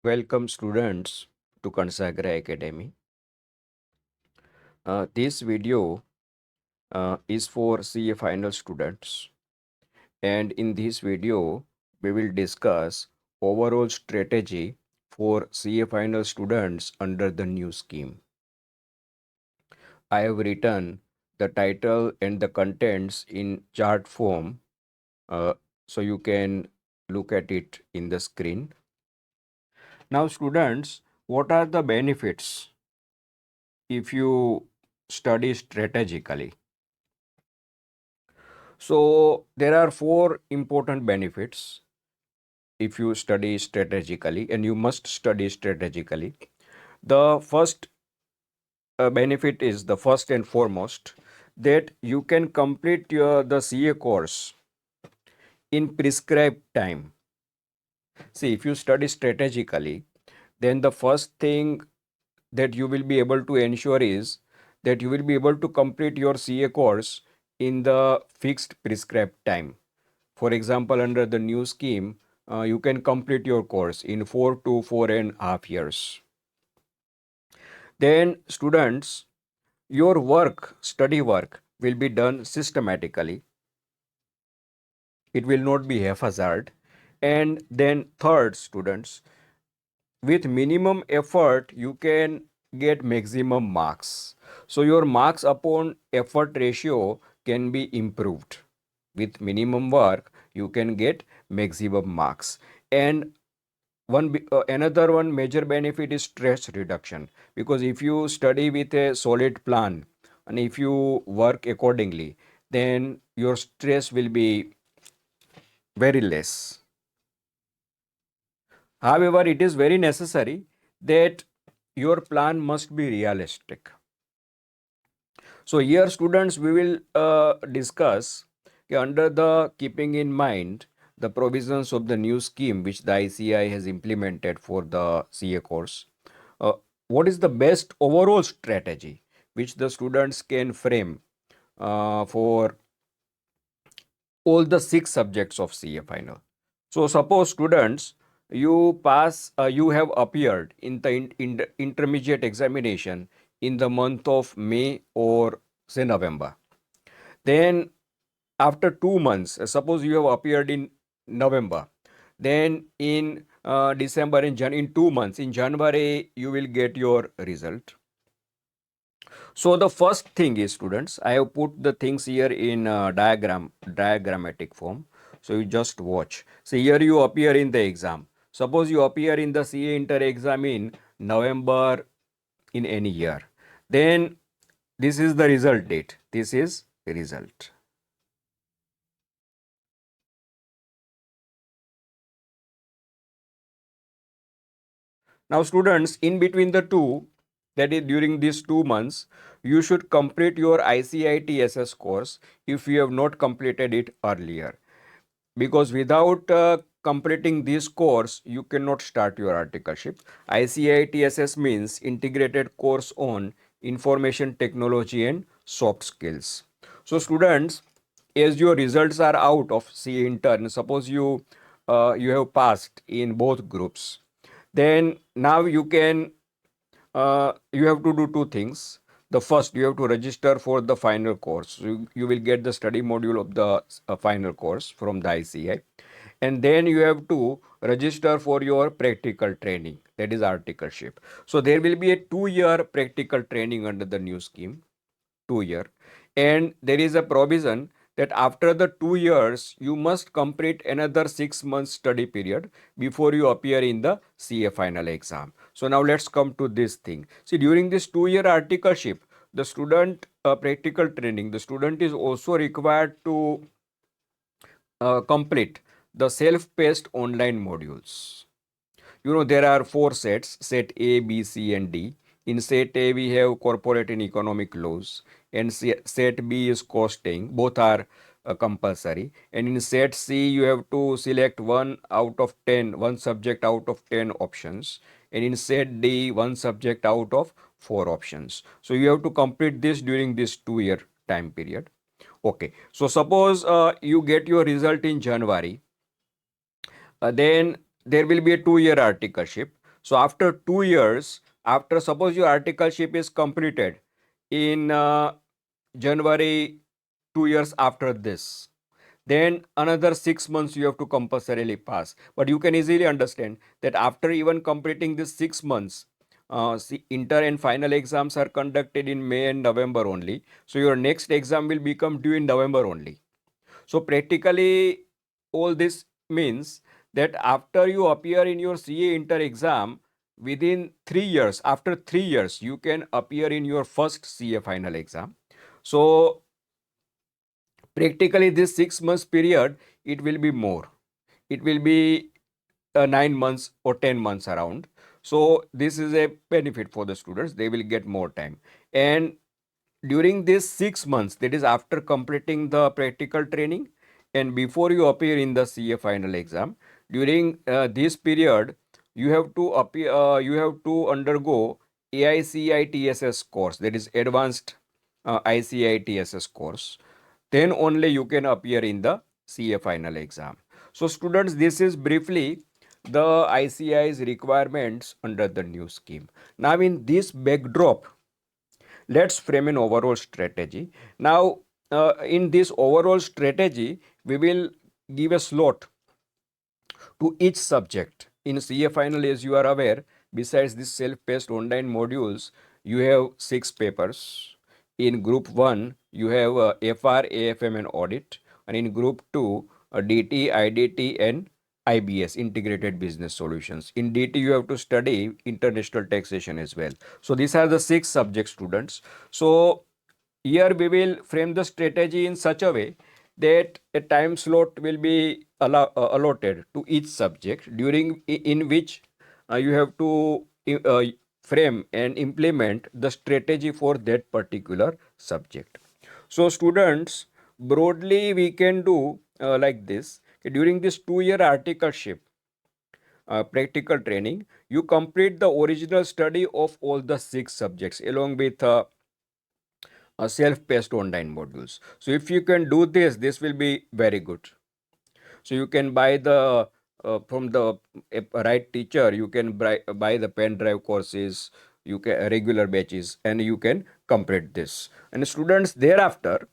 Welcome students to Kansagara Academy. This video is for CA final students, and in this video we will discuss overall strategy for CA final students under the new scheme. I have written the title and the contents in chart form, uh, so you can look at it in the screen. Now students, what are the benefits if you study strategically? So there are four important benefits if you study strategically, and you must study strategically. The first benefit is the first and foremost that you can complete the CA course in prescribed time. See, if you study strategically, then the first thing that you will be able to ensure is that you will be able to complete your CA course in the fixed prescribed time. For example, under the new scheme, you can complete your course in 4 to 4.5 years. Then, students, your study work, will be done systematically. It will not be haphazard. And then, third, students, with minimum effort, you can get maximum marks. So, your marks upon effort ratio can be improved. With minimum work, you can get maximum marks. And another one major benefit is stress reduction, because if you study with a solid plan and if you work accordingly, then your stress will be very less. However, it is very necessary that your plan must be realistic. So here students, we will discuss under the keeping in mind the provisions of the new scheme which the ICI has implemented for the CA course. Uh, what is the best overall strategy which the students can frame for all the 6 subjects of CA final? So suppose students, you have appeared in the intermediate examination in the month of May or say November. Then after 2 months, suppose you have appeared in November, then in December, in 2 months, in January, you will get your result. So the first thing is, students, I have put the things here in diagrammatic form. So you just watch. So here you appear in the exam. Suppose you appear in the CA inter exam in November in any year. Then this is the result date. This is the result. Now students, in between the two, that is during these 2 months, you should complete your ICITSS course if you have not completed it earlier. Because without completing this course, you cannot start your articleship. ICITSS means Integrated Course on Information Technology and Soft Skills. So students, as your results are out of CA intern, suppose you have passed in both groups, then now you have to do two things. The first, you have to register for the final course. So you will get the study module of the final course from the ICI. And then you have to register for your practical training, that is articleship. So there will be a 2 year practical training under the new scheme, 2 year. And there is a provision that after the 2 years, you must complete another 6 months study period before you appear in the CA final exam. So now let's come to this thing. See, during this 2 year articleship, the student practical training, the student is also required to complete the self-paced online modules. There are 4 sets: set A, B, C, and D. In set A, we have corporate and economic laws, and set B is costing. Both are compulsory. And in set C, you have to select one subject out of 10 options. And in set D, one subject out of 4 options. So you have to complete this during this 2 year time period. Okay. So suppose you get your result in January, then there will be a 2 year articleship. So after 2 years, after suppose your articleship is completed in January, 2 years after this, then another 6 months you have to compulsorily pass. But you can easily understand that after even completing this 6 months, inter and final exams are conducted in May and November only. So your next exam will become due in November only. So practically, all this means that after you appear in your CA inter exam, within 3 years, after 3 years, you can appear in your first CA final exam. So practically, this 6 months period, it will be more. It will be 9 months or 10 months around. So this is a benefit for the students. They will get more time. And during these 6 months, that is after completing the practical training and before you appear in the CA final exam, during this period, you have to appear, you have to undergo AICITSS course, that is advanced ICITSS course. Then only you can appear in the CA final exam. So students, this is briefly the ICI's requirements under the new scheme. Now in this backdrop, let's frame an overall strategy. Now, in this overall strategy, we will give a slot to each subject. In CA final, as you are aware, besides this self-paced online modules, you have 6 papers. In group 1, you have FR, AFM and audit. And in group 2, DT, IDT and IBS, integrated business solutions. In DT, you have to study international taxation as well. So these are the 6 subject students. So here we will frame the strategy in such a way that a time slot will be allotted to each subject during in which you have to frame and implement the strategy for that particular subject. So students, broadly we can do like this. During this 2 year articleship practical training, you complete the original study of all the 6 subjects along with self-paced online modules. So if you can do this, this will be very good. So you can buy the from the right teacher, you can buy the pen drive courses, you can regular batches, and you can complete this. And students, thereafter,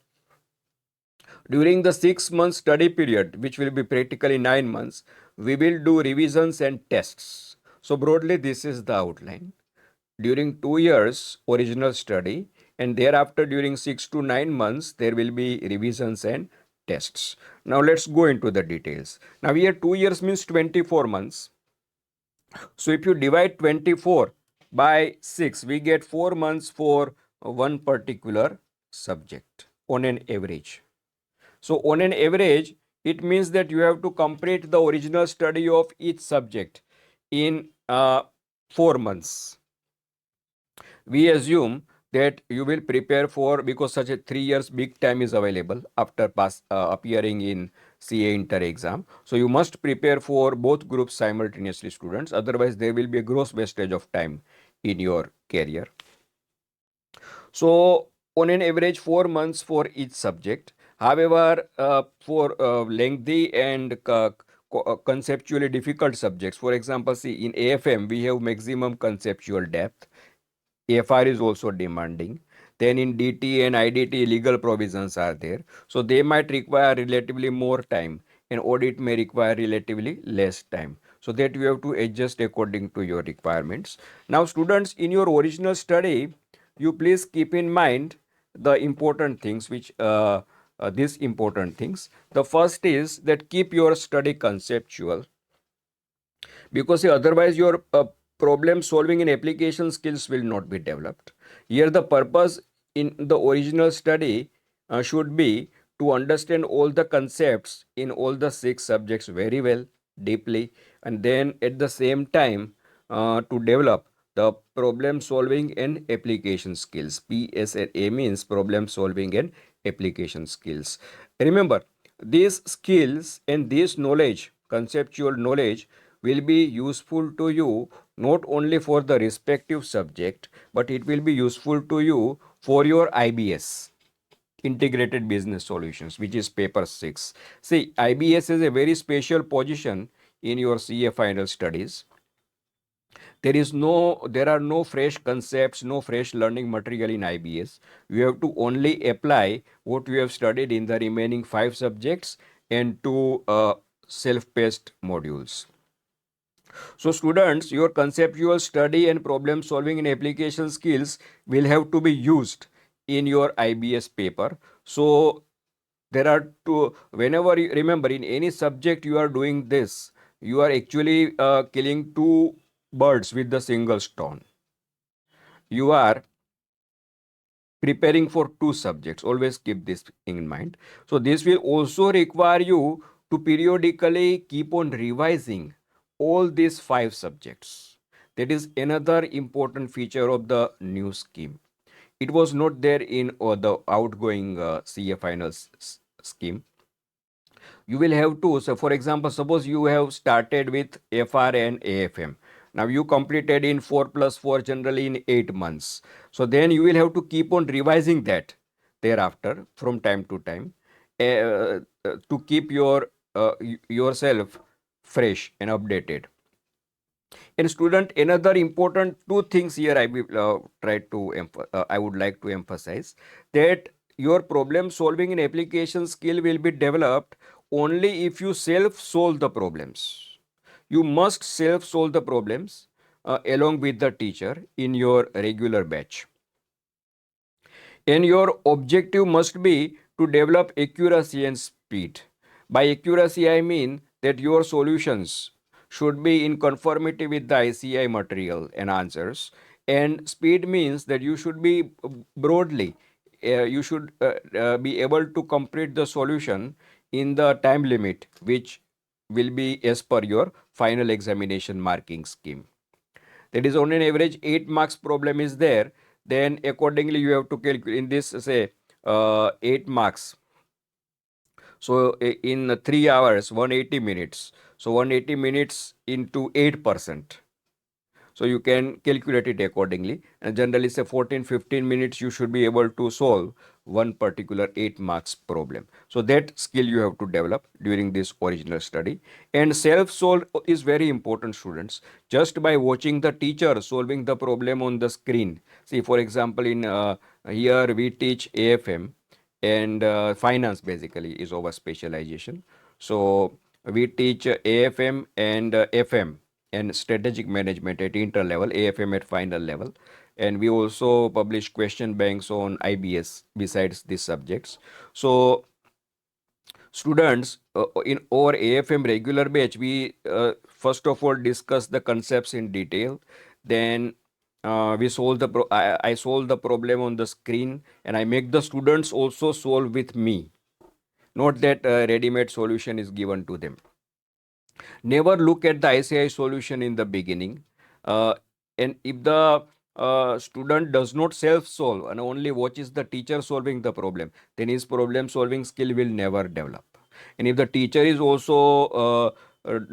during the 6 month study period, which will be practically 9 months, we will do revisions and tests. So broadly, this is the outline. During 2 years, original study, and thereafter during 6 to 9 months, there will be revisions and tests. Now let's go into the details. Now here 2 years means 24 months. So if you divide 24 by 6, we get 4 months for one particular subject on an average. So on an average, it means that you have to complete the original study of each subject in 4 months. We assume that you will prepare for, because such a 3 years big time is available after appearing in CA inter exam. So you must prepare for both groups simultaneously, students. Otherwise, there will be a gross wastage of time in your career. So on an average, 4 months for each subject. However, for lengthy and conceptually difficult subjects, for example, see in AFM, we have maximum conceptual depth. AFR is also demanding. Then in DT and IDT, legal provisions are there. So they might require relatively more time, and audit may require relatively less time. So that you have to adjust according to your requirements. Now, students, in your original study, you please keep in mind the important things, which these important things. The first is that keep your study conceptual, because otherwise your problem solving and application skills will not be developed. Here the purpose in the original study should be to understand all the concepts in all the 6 subjects very well, deeply, and then at the same time to develop the problem solving and application skills. PSA means problem solving and application skills. Remember, these skills and this knowledge, conceptual knowledge, will be useful to you not only for the respective subject, but it will be useful to you for your IBS, integrated business solutions, which is paper 6. See, IBS is a very special position in your CA final studies. There are no fresh concepts, no fresh learning material in IBS. You have to only apply what you have studied in the remaining 5 subjects and 2 self-paced modules. So students, your conceptual study and problem solving and application skills will have to be used in your IBS paper. So there are two, whenever you remember, in any subject you are doing this, you are actually killing two birds with the single stone. You are preparing for 2 subjects. Always keep this in mind. So this will also require you to periodically keep on revising all these 5 subjects. That is another important feature of the new scheme. It was not there in the outgoing CA finals scheme. You will have to, so for example, suppose you have started with FR and AFM. Now you completed in 4 plus 4 generally in 8 months. So then you will have to keep on revising that thereafter from time to time to keep yourself fresh and updated. And student, another important 2 things here I will I would like to emphasize that your problem solving and application skill will be developed only if you self solve the problems. You must self solve the problems along with the teacher in your regular batch. And your objective must be to develop accuracy and speed. By accuracy, I mean that your solutions should be in conformity with the ICI material and answers. And speed means that you should be broadly, you should be able to complete the solution in the time limit, which will be as per your final examination marking scheme. That is, on an average 8 marks problem is there, then accordingly you have to calculate in this, say 8 marks. So in 3 hours 180 minutes, so 180 minutes into 8%. So you can calculate it accordingly, and generally say 14-15 minutes you should be able to solve one particular 8 marks problem. So that skill you have to develop during this original study. And self solve is very important, students. Just by watching the teacher solving the problem on the screen, see, for example, in here we teach AFM, and finance basically is our specialization. So we teach AFM and FM and strategic management at inter level, AFM at final level. And we also publish question banks on IBS besides these subjects. So students, in our AFM regular batch, we first of all discuss the concepts in detail. Then we solve I solve the problem on the screen, and I make the students also solve with me. Not that ready-made solution is given to them. Never look at the ICI solution in the beginning. And if the student does not self-solve and only watches the teacher solving the problem, then his problem-solving skill will never develop. And if the teacher is also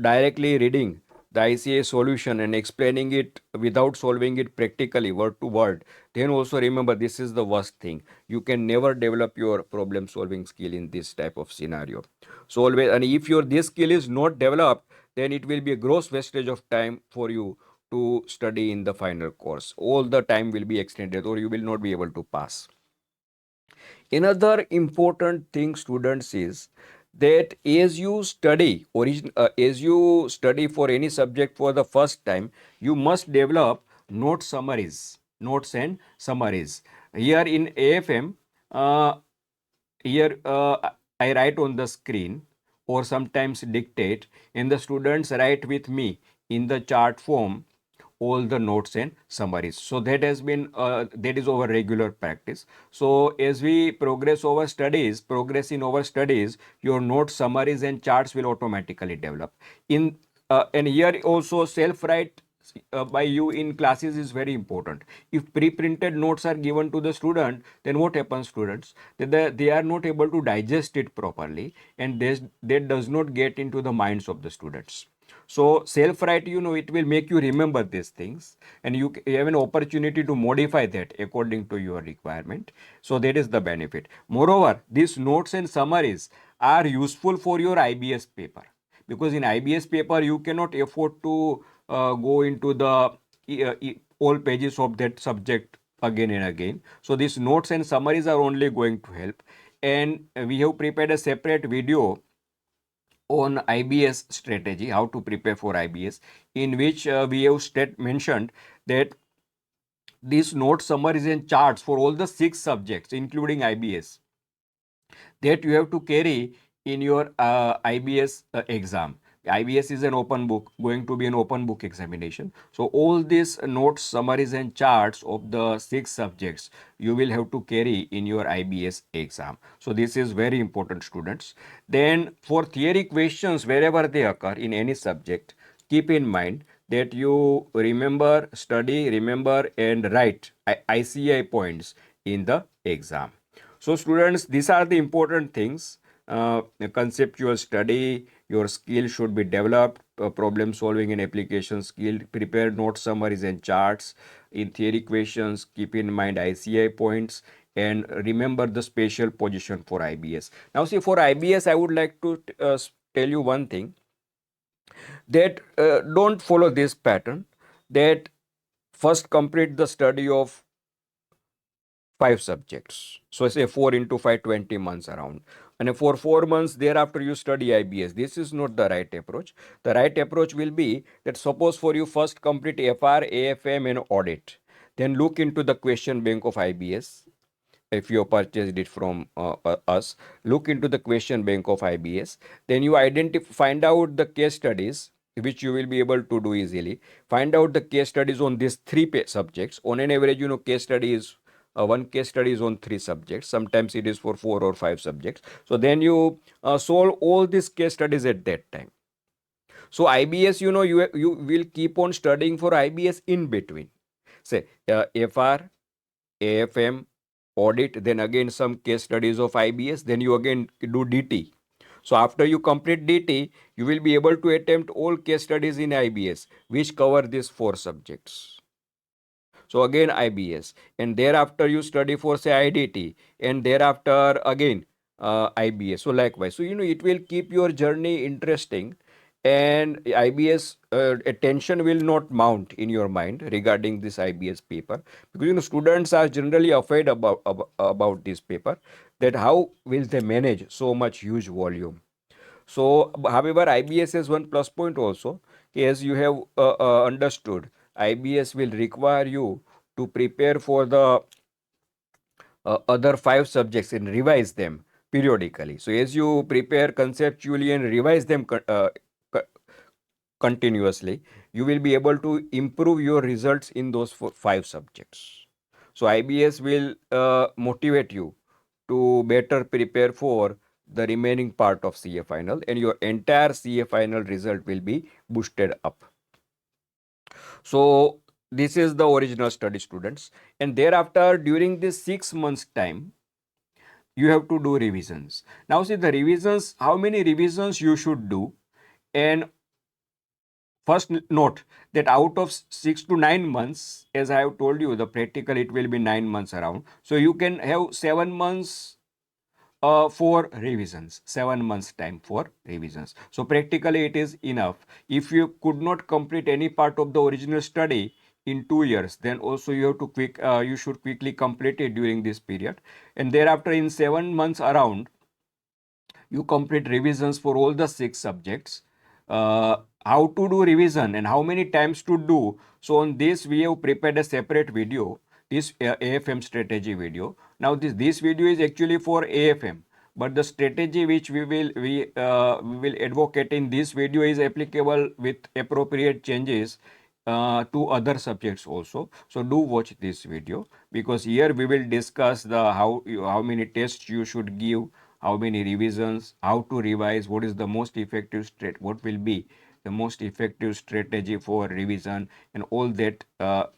directly reading the ICA solution and explaining it without solving it practically word to word, then also remember, this is the worst thing. You can never develop your problem solving skill in this type of scenario. So always, and if your this skill is not developed, then it will be a gross wastage of time for you to study in the final course. All the time will be extended, or you will not be able to pass. Another important thing, students, is that as you study for any subject for the first time, you must develop notes and summaries. Here in AFM, here I write on the screen or sometimes dictate, and the students write with me in the chart form all the notes and summaries. So that has been that is our regular practice. So as we progress in our studies, your notes, summaries and charts will automatically develop. In and here also self write by you in classes is very important. If pre-printed notes are given to the student, then what happens, students? They are not able to digest it properly, and that does not get into the minds of the students. So self-write, it will make you remember these things, and you have an opportunity to modify that according to your requirement. So that is the benefit. Moreover, these notes and summaries are useful for your IBS paper, because in IBS paper you cannot afford to go into the all pages of that subject again and again. So these notes and summaries are only going to help. And we have prepared a separate video on IBS strategy, how to prepare for IBS, in which we have mentioned that these note summaries and charts for all the 6 subjects, including IBS, that you have to carry in your IBS exam. IBS is an open book, going to be an open book examination. So all these notes, summaries and charts of the 6 subjects you will have to carry in your IBS exam. So this is very important, students. Then for theory questions, wherever they occur in any subject, keep in mind that you remember, study, remember and write ICI points in the exam. So students, these are the important things. Conceptual study, your skill should be developed, problem solving and application skill, prepare note summaries and charts. In theory questions, keep in mind ICI points and remember the spatial position for IBS. Now see, for IBS, I would like to tell you one thing, that don't follow this pattern, that first complete the study of 5 subjects. So say 4 into 5, 20 months around. And for 4 months thereafter you study IBS. This is not the right approach. The right approach will be that suppose for you first complete FR, AFM and audit. Then look into the question bank of IBS. If you purchased it from us, look into the question bank of IBS. Then you find out the case studies, which you will be able to do easily. Find out the case studies on these 3 subjects. On an average, case study is one case study is on 3 subjects. Sometimes it is for 4 or 5 subjects. So then you solve all these case studies at that time. So IBS, you will keep on studying for IBS in between. Say FR, AFM, audit, then again some case studies of IBS, then you again do DT. So after you complete DT, you will be able to attempt all case studies in IBS, which cover these 4 subjects. So again IBS, and thereafter you study for say IDT, and thereafter again IBS. So likewise, so it will keep your journey interesting, and IBS attention will not mount in your mind regarding this IBS paper, because students are generally afraid about this paper, that how will they manage so much huge volume. So, however, IBS has one plus point also. As you have understood, IBS will require you to prepare for the other 5 subjects and revise them periodically. So, as you prepare conceptually and revise them continuously, you will be able to improve your results in those 5 subjects. So, IBS will motivate you to better prepare for the remaining part of CA final, and your entire CA final result will be boosted up. So this is the original study, students, and thereafter during this 6 months time you have to do revisions. Now see the revisions, how many revisions you should do, and first note that out of 6 to 9 months, as I have told you, the practical it will be 9 months around, so you can have 7 months for revisions, 7 months time for revisions. So practically it is enough. If you could not complete any part of the original study in 2 years, then also you have to you should quickly complete it during this period, and thereafter in 7 months around you complete revisions for all the 6 subjects. How to do revision and how many times to do, so on this we have prepared a separate video, this AFM strategy video. Now this video is actually for AFM, but the strategy which we will advocate in this video is applicable with appropriate changes to other subjects also. So do watch this video, because here we will discuss the how many tests you should give, how many revisions, how to revise, what is the most effective what will be the most effective strategy for revision, and all that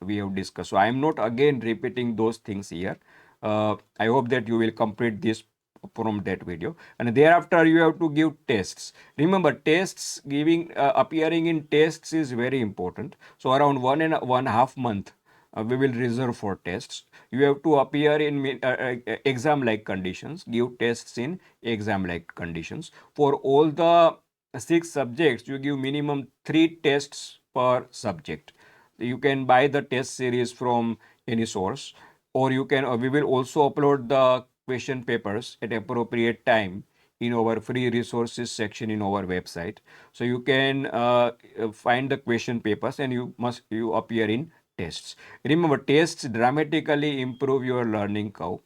we have discussed. So I am not again repeating those things here. I hope that you will complete this from that video, and thereafter you have to give tests. Remember, tests giving appearing in tests is very important. So around 1.5 month we will reserve for tests. You have to appear in exam like conditions, give tests in exam like conditions. For all the 6 subjects you give minimum 3 tests per subject. You can buy the test series from any source, or you can, we will also upload the question papers at appropriate time in our free resources section in our website. So you can find the question papers and you appear in tests. Remember, tests dramatically improve your learning curve.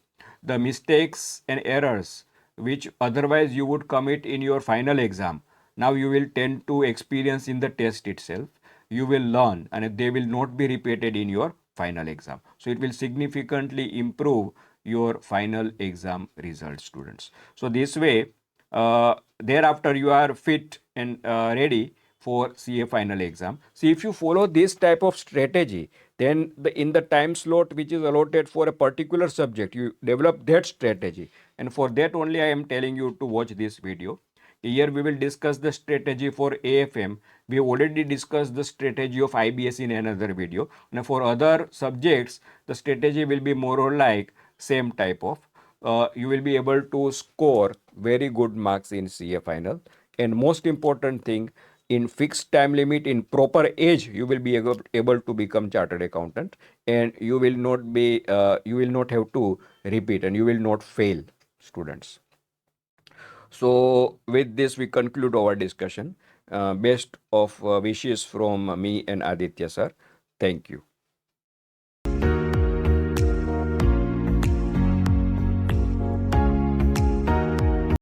The mistakes and errors which otherwise you would commit in your final exam, now you will tend to experience in the test itself. You will learn and they will not be repeated in your final exam. So it will significantly improve your final exam results, students. So this way, thereafter you are fit and ready for CA final exam. See, if you follow this type of strategy, then in the time slot which is allotted for a particular subject, you develop that strategy. And for that only I am telling you to watch this video. Here we will discuss the strategy for AFM. We already discussed the strategy of IBS in another video. Now for other subjects, the strategy will be more or like same type of. You will be able to score very good marks in CA final. And most important thing, in fixed time limit, in proper age, you will be able to become chartered accountant, and you will not be, you will not have to repeat, and you will not fail, students. So with this, we conclude our discussion. Best of wishes from me and Aditya sir. Thank you.